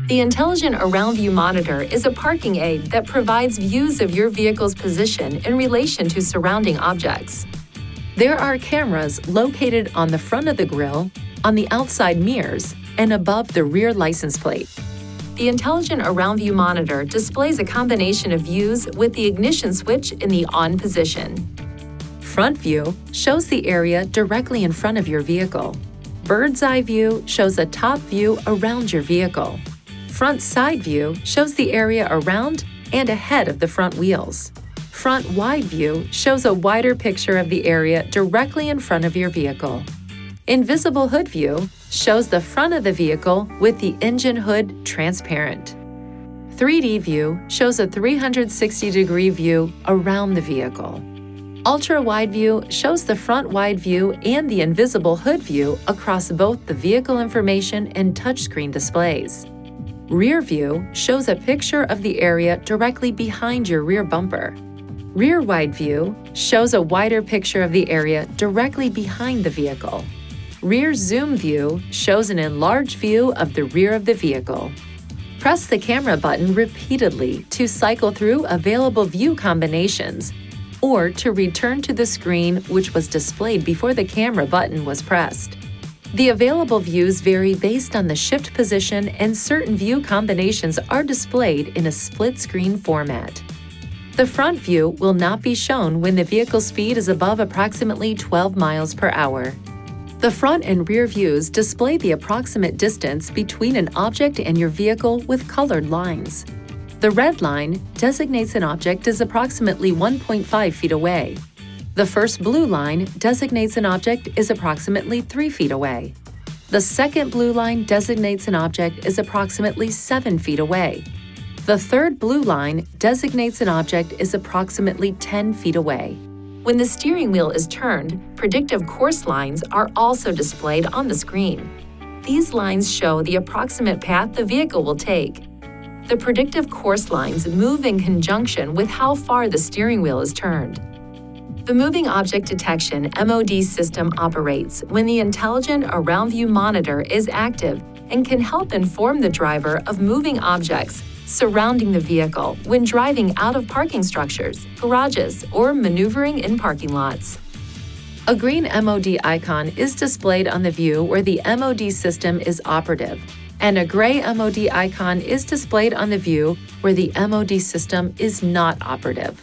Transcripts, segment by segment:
The Intelligent Around View Monitor is a parking aid that provides views of your vehicle's position in relation to surrounding objects. There are cameras located on the front of the grille, on the outside mirrors, and above the rear license plate. The Intelligent Around View Monitor displays a combination of views with the ignition switch in the on position. Front view shows the area directly in front of your vehicle. Bird's eye view shows a top view around your vehicle. Front side view shows the area around and ahead of the front wheels. Front wide view shows a wider picture of the area directly in front of your vehicle. Invisible hood view shows the front of the vehicle with the engine hood transparent. 3D view shows a 360-degree view around the vehicle. Ultra-wide view shows the front wide view and the invisible hood view across both the vehicle information and touchscreen displays. Rear view shows a picture of the area directly behind your rear bumper. Rear wide view shows a wider picture of the area directly behind the vehicle. Rear zoom view shows an enlarged view of the rear of the vehicle. Press the camera button repeatedly to cycle through available view combinations or to return to the screen which was displayed before the camera button was pressed. The available views vary based on the shift position, and certain view combinations are displayed in a split-screen format. The front view will not be shown when the vehicle speed is above approximately 12 miles per hour. The front and rear views display the approximate distance between an object and your vehicle with colored lines. The red line designates an object as approximately 1.5 feet away. The first blue line designates an object is approximately 3 feet away. The second blue line designates an object is approximately 7 feet away. The third blue line designates an object is approximately 10 feet away. When the steering wheel is turned, predictive course lines are also displayed on the screen. These lines show the approximate path the vehicle will take. The predictive course lines move in conjunction with how far the steering wheel is turned. The Moving Object Detection (MOD) system operates when the Intelligent Around View Monitor is active and can help inform the driver of moving objects surrounding the vehicle when driving out of parking structures, garages, or maneuvering in parking lots. A green MOD icon is displayed on the view where the MOD system is operative, and a gray MOD icon is displayed on the view where the MOD system is not operative.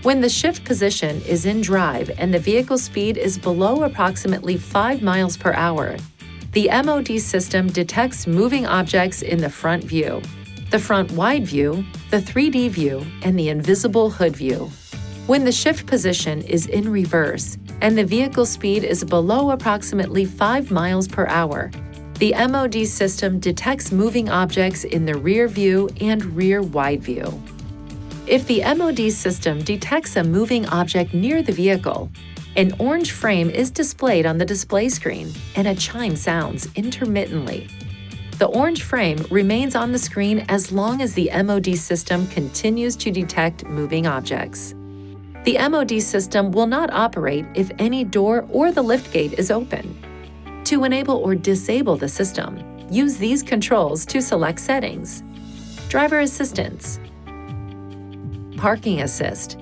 When the shift position is in drive and the vehicle speed is below approximately 5 miles per hour, the MOD system detects moving objects in the front view, the front wide view, the 3D view, and the invisible hood view. When the shift position is in reverse and the vehicle speed is below approximately 5 miles per hour, the MOD system detects moving objects in the rear view and rear wide view. If the MOD system detects a moving object near the vehicle, an orange frame is displayed on the display screen and a chime sounds intermittently. The orange frame remains on the screen as long as the MOD system continues to detect moving objects. The MOD system will not operate if any door or the liftgate is open. To enable or disable the system, use these controls to select settings: Driver Assistance, Parking Assist,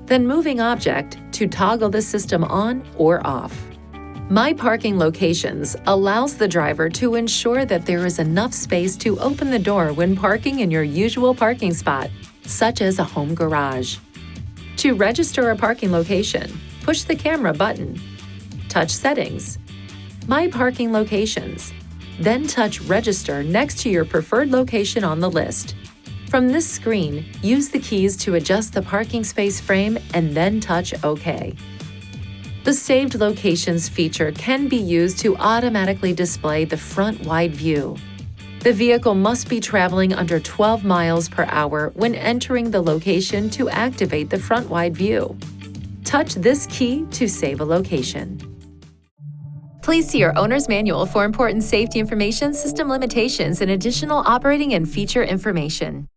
then Moving Object to toggle the system on or off. My Parking Locations allows the driver to ensure that there is enough space to open the door when parking in your usual parking spot, such as a home garage. To register a parking location, push the camera button. Touch Settings, My Parking Locations, then touch Register next to your preferred location on the list. From this screen, use the keys to adjust the parking space frame and then touch OK. The Saved Locations feature can be used to automatically display the front wide view. The vehicle must be traveling under 12 miles per hour when entering the location to activate the front wide view. Touch this key to save a location. Please see your owner's manual for important safety information, system limitations, and additional operating and feature information.